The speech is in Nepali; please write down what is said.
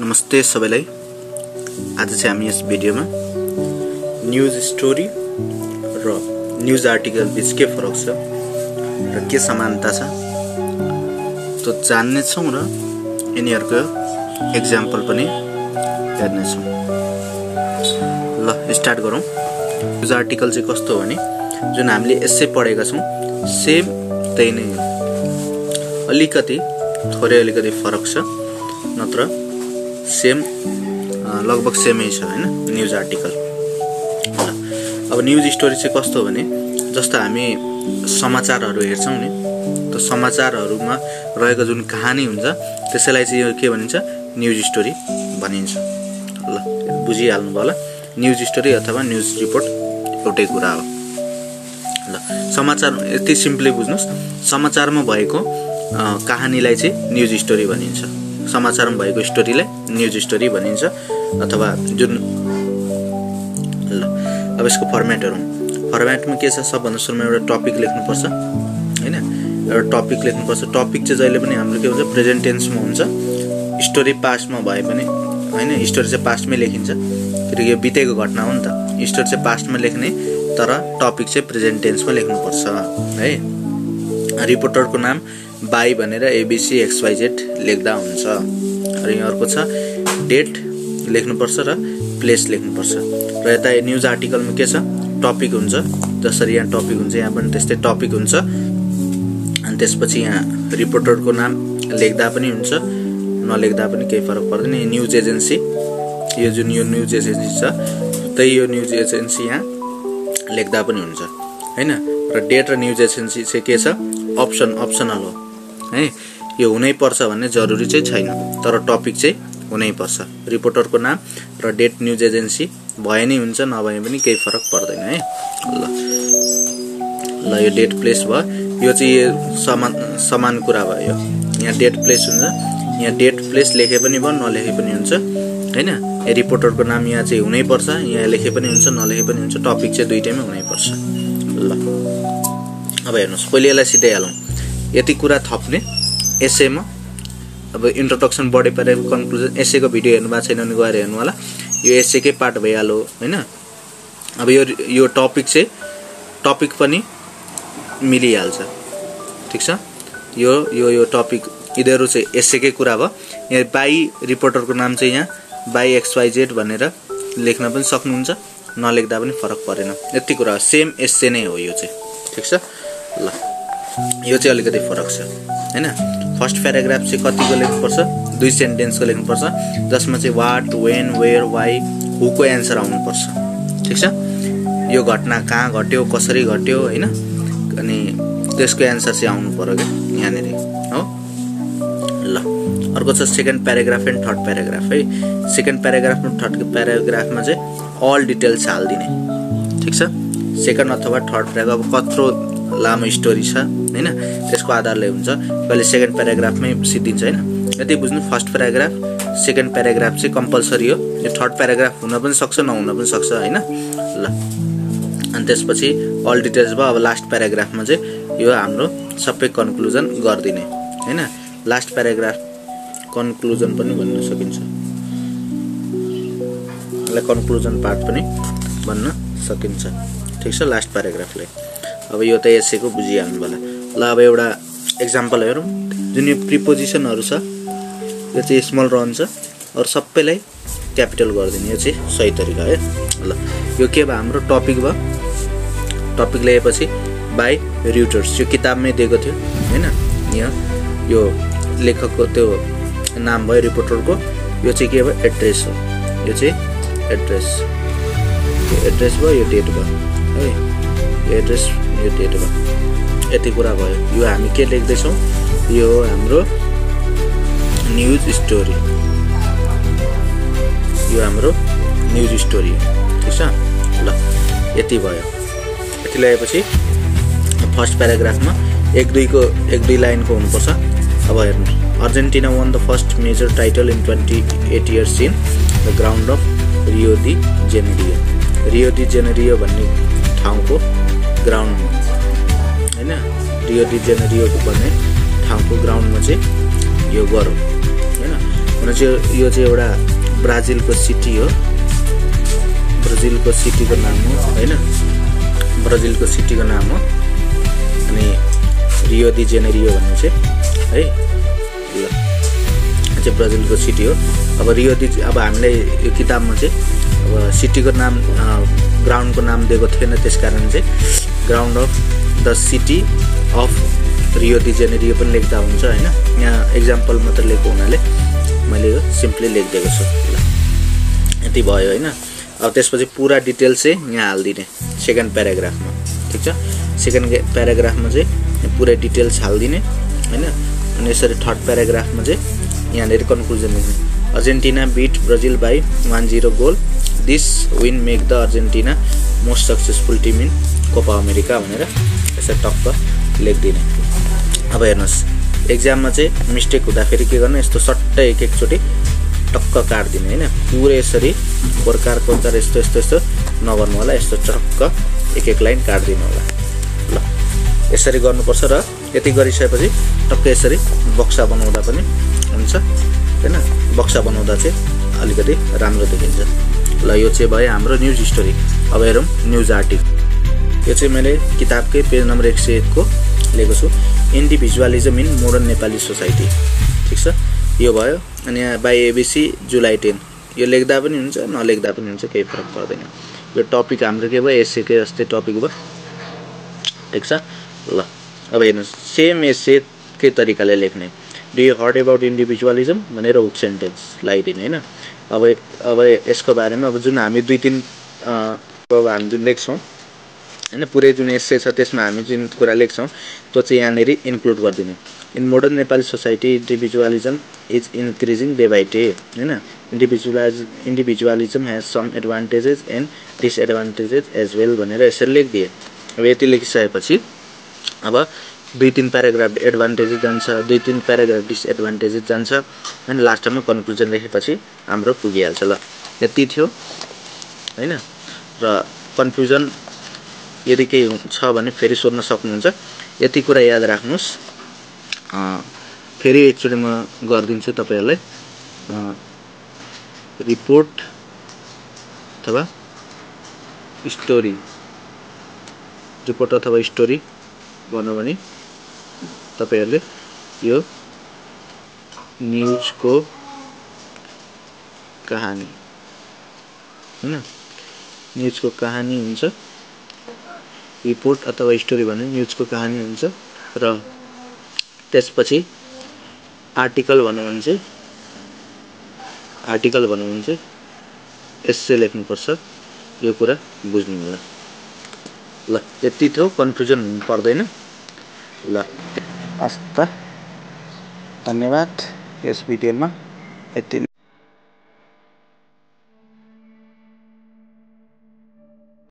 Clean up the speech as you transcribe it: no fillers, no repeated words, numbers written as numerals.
नमस्ते सबैलाई। आज चाहिँ हामी यस भिडियोमा न्यूज स्टोरी र न्यूज आर्टिकल बीच के फरक छ र के समानता छ त्यो जान्ने छौं र यिनीहरुको एक्जाम्पल पनि हेर्ने छौं। ल स्टार्ट गरौं। न्यूज आर्टिकल चाहिँ कस्तो हो भने जुन हामीले एस्से पढेका छौं सेम त्यही नै हो, अलिकति फरक छ, नत्र सेम लगभग सेमै छ हैन। न्यूज आर्टिकल अब न्यूज स्टोरी चाहिँ कस्तो हो भने जस्तो हामी समाचारहरु हेर्छौं नि, त्यो समाचारहरुमा रहेको जुन कहानी हुन्छ त्यसैलाई चाहिँ के भनिन्छ, न्यूज स्टोरी भनिन्छ। ल बुझिहाल्नु भयो होला, न्यूज स्टोरी अथवा न्यूज रिपोर्ट एउटै कुरा हो। ल समाचार यति सिम्पली बुझ्नुस्, समाचारमा भएको कहानीलाई चाहिँ न्यूज स्टोरी भनिन्छ, समाचारमा भएको स्टोरीलाई न्यूज स्टोरी भनिन्छ। अथवा जुन अब यसको फर्मेटमा के छ, सबभन्दा सुरुमा एउटा टपिक लेख्नुपर्छ हैन, एउटा टपिक लेख्नुपर्छ। टपिक चाहिँ जहिले पनि हाम्रो के हुन्छ, प्रेजेन्ट टेन्समा हुन्छ। स्टोरी पास्टमा भए पनि हैन, स्टोरी चाहिँ पास्टमै लेखिन्छ किनकि यो बितेको घटना हो नि त। स्टोरी चाहिँ पास्टमा लेख्ने तर टपिक चाहिँ प्रेजेन्ट टेन्समा लेख्नुपर्छ है। रिपोर्टरको नाम बाई भनेर एबीसी एक्सवाइजेड लेख्दा हुन्छ। र यहाँ अर्को छ डेट लेख्नुपर्छ र प्लेस लेख्नुपर्छ। र यता न्यूज आर्टिकलमा के छ, टपिक हुन्छ। जसरी यहाँ टपिक हुन्छ यहाँ पनि त्यस्तै टपिक हुन्छ। अनि त्यसपछि यहाँ रिपोर्टरको नाम लेख्दा पनि हुन्छ, नलेख्दा पनि केही फरक पर्दैन। न्यूज एजेन्सी, यो जुन यो न्यूज एजेन्सी छ त्यही यो न्यूज एजेन्सी यहाँ लेख्दा पनि हुन्छ हैन। र डेट र न्यूज एजेन्सी चाहिँ के छ, अप्सनल हो है। यो हुनै पर्छ भन्ने जरुरी चाहिँ छैन, तर टपिक चाहिँ हुनै पर्छ। रिपोर्टरको नाम र डेट न्यूज एजेन्सी भए नै हुन्छ, नभए पनि केही फरक पर्दैन है। ल यो डेट प्लेस भयो, यो चाहिँ समान कुरा भयो। यहाँ डेट प्लेस हुन्छ, यहाँ डेट प्लेस लेखे पनि भयो, नलेखे पनि हुन्छ हैन। रिपोर्टरको नाम यहाँ चाहिँ हुनै पर्छ, यहाँ लेखे पनि हुन्छ, नलेखे पनि हुन्छ। टपिक चाहिँ दुईटैमै हुनै पर्छ। ल अब हेर्नुस्, पहिले यसलाई सिधै हालौं। यति कुरा थप्ने एसेमा। अब इन्ट्रोडक्सन बढी पारे कन्क्लुजन, एसेको भिडियो हेर्नु भएको छैन भने गएर हेर्नु होला, यो एसेकै पार्ट भइहाल्यो हैन। अब यो टपिक पनि मिलिहाल्छ, ठीक छ। यो टपिक यिनीहरु चाहिँ एसेकै कुरा भयो। यहाँ बाई रिपोर्टरको नाम चाहिँ यहाँ बाई एक्सवाइजेड भनेर लेख्न पनि सक्नुहुन्छ, नलेख्दा पनि फरक परेन। यति कुरा सेम एसे नै हो यो चाहिँ, ठीक छ। ल यो चाहिँ अलिकति फरक छ हैन। फर्स्ट प्याराग्राफ चाहिँ कतिको लेख्नुपर्छ, 2 सेन्टेन्सको लेख्नुपर्छ, जसमा चाहिँ what, when, where, why, who को एन्सर आउनुपर्छ, ठीक छ। यो घटना कहाँ घट्यो, कसरी घट्यो हैन, अनि त्यसको एन्सर चाहिँ आउनु पर्यो के यहाँनेरि हो। ल अर्को छ second paragraph and third paragraph है। सेकेन्ड प्याराग्राफ र थर्ड प्याराग्राफमा चाहिँ अल डिटेल्स हाल्दिने, ठीक छ। सेकेन्ड अथवा थर्ड प्याराग्राफ कत्रो लामो स्टोरी छ हैन, त्यसको आधारले हुन्छ। कहिले सेकेन्ड प्याराग्राफमै सिद्धिन्छ हैन। यति बुझ्नु, फर्स्ट प्याराग्राफ सेकेन्ड प्याराग्राफ चाहिँ कम्पलसरी हो। यो थर्ड प्याराग्राफ हुन पनि सक्छ, नहुन पनि सक्छ हैन। ल अनि त्यसपछि अल डिटेल्स भयो। अब लास्ट प्याराग्राफमा चाहिँ यो हाम्रो सबै कन्क्लुजन गर्दिने हैन। लास्ट प्याराग्राफ कन्क्लुजन पनि भन्न सकिन्छ, यसलाई कन्क्लुजन पार्ट पनि भन्न सकिन्छ, ठीक छ, लास्ट प्याराग्राफलाई। अब यो त एसेको बुझिहाल्नु होला। ल अब एउटा एक्जाम्पल हेरौँ। जुन यो प्रिपोजिसनहरु छ यो चाहिँ स्मल रहन्छ अरु सबैलाई क्यापिटल गरिदिने, यो चाहिँ सही तरिका है। ल यो के भयो, हाम्रो टपिक भयो। टपिक ल्याएपछि बाई रिटर्स, यो किताबमै दिएको थियो हैन। यहाँ यो लेखकको त्यो नाम भयो रिपोर्टरको। यो चाहिँ के भयो, एड्रेस हो। यो चाहिँ एड्रेस भयो, यो डेट भयो है। यो एड्रेस, यो डेट भयो, यति कुरा भयो। यो हामी के लेख्दै छौं, यो हाम्रो न्यूज स्टोरी, यो हाम्रो न्यूज स्टोरी, ठीक छ। ल यति भयो। यति ल्याएपछि फर्स्ट प्याराग्राफमा 1-2 लाइनको हुनुपर्छ। अब हेर्नु, Argentina won the first major title in 28 years in the ground of Rio de Janeiro. Rio de Janeiro भन्ने ठाउँको ग्राउन्ड हैन, रियो डी जेनेरियो भन्ने ठाउँको ग्राउन्डमा चाहिँ यो गरौँ हैन। भने चाहिँ यो चाहिँ एउटा ब्राजिलको सिटी हो, ब्राजिलको सिटीको नाम हो हैन, ब्राजिलको सिटीको नाम हो। अनि रियो डी जेनेरियो भन्ने चाहिँ है ल चाहिँ ब्राजिलको सिटी हो। अब रियो डी अब हामीलाई यो किताबमा चाहिँ अब सिटीको नाम ग्राउन्डको नाम दिएको थिएन, त्यसकारण चाहिँ ground of the city of Rio de Janeiro पनि लेख्दा हुन्छ हैन। यहाँ एक्जाम्पल मात्र लेखेको हुनाले मैले यो सिम्पली लेखिदिएको छु। ल यति भयो हैन। अब त्यसपछि पुरा डिटेल चाहिँ यहाँ हाल्दिने सेकेन्ड प्याराग्राफमा, ठिक छ। सेकेन्ड प्याराग्राफमा चाहिँ पुरै डिटेल्स हाल्दिने हैन। अनि यसरी थर्ड प्याराग्राफमा चाहिँ यहाँनिर कन्क्लुजन लेख्ने, Argentina beat Brazil by 1-0 goal, this win make the Argentina most successful team in Copa America भनेर यसरी टक्क लेखिदिने। अब हेर्नुहोस् एक्जाममा चाहिँ मिस्टेक हुँदाखेरि के गर्ने, यस्तो सट्टै एक एकचोटि टक्क काट्दिने हैन। पुरै यसरी प्रकार यस्तो यस्तो यस्तो नगर्नु होला, यस्तो टक्क एक एक लाइन काट्दिनु होला। ल यसरी गर्नुपर्छ र यति गरिसकेपछि टक्क यसरी बक्सा बनाउँदा पनि हुन्छ हैन। बक्सा बनाउँदा चाहिँ अलिकति राम्रो देखिन्छ। ल यो चाहिँ भयो हाम्रो न्युज स्टोरी। अब हेरौँ न्युज आर्टिकल। यो चाहिँ मैले किताबकै पेज नम्बर 101 को लेखेको छु, इन्डिभिजुअलिजम इन मोडर्न नेपाली सोसाइटी, ठिक छ। यो भयो। अनि यहाँ बाई एबिसी जुलाई 10, यो लेख्दा पनि हुन्छ नलेख्दा पनि हुन्छ, केही फरक पर्दैन। यो टपिक हाम्रो के भयो, एसेकै जस्तै टपिक भयो, ठिक छ। ल अब हेर्नुहोस् सेम एसेकै तरिकाले लेख्ने, डु यु हर्ड एबाउट इन्डिभिजुअलिजम भनेर हुक सेन्टेन्स लगाइदिने हैन। अब यसको बारेमा अब जुन हामी 2-3 अब हामी जुन लेख्छौँ हैन, पुरै जुन एसे छ त्यसमा हामी जुन कुरा लेख्छौँ त्यो चाहिँ यहाँनिर इन्क्लुड गरिदिने। In modern Nepali society individualism is increasing day by day हैन। Individualism has some advantages and disadvantages as well भनेर यसरी लेखिदिए। अब यति लेखिसकेपछि अब 2-3 प्याराग्राफ एडभान्टेजेस जान्छ, 2-3 प्याराग्राफ डिसएडभान्टेजेस जान्छ, अनि लास्टमा कन्क्लुजन लेखेपछि हाम्रो पुगिहाल्छ। ल यति थियो हैन। र कन्फ्युजन यदि केही छ भने फेरि सोध्न सक्नुहुन्छ। यति कुरा याद राख्नुहोस्। फेरि एकचोटि म गरिदिन्छु तपाईहरुलाई। रिपोर्ट अथवा स्टोरी, रिपोर्ट अथवा स्टोरी भन्नु भने तपाईहरुले यो न्युजको कहानी हैन, न्युजको कहानी हुन्छ। रिपोर्ट अथवा स्टोरी भने न्युजको कहानी हुन्छ। र त्यसपछि आर्टिकल भन्नु भने चाहिँ एस्से लेख्नुपर्छ। यो कुरा बुझ्नु होला। ल यति थियो, कन्फ्युजन हुनु पर्दैन। ल हस्त धन्यवाद। यस भिडियोमा यति।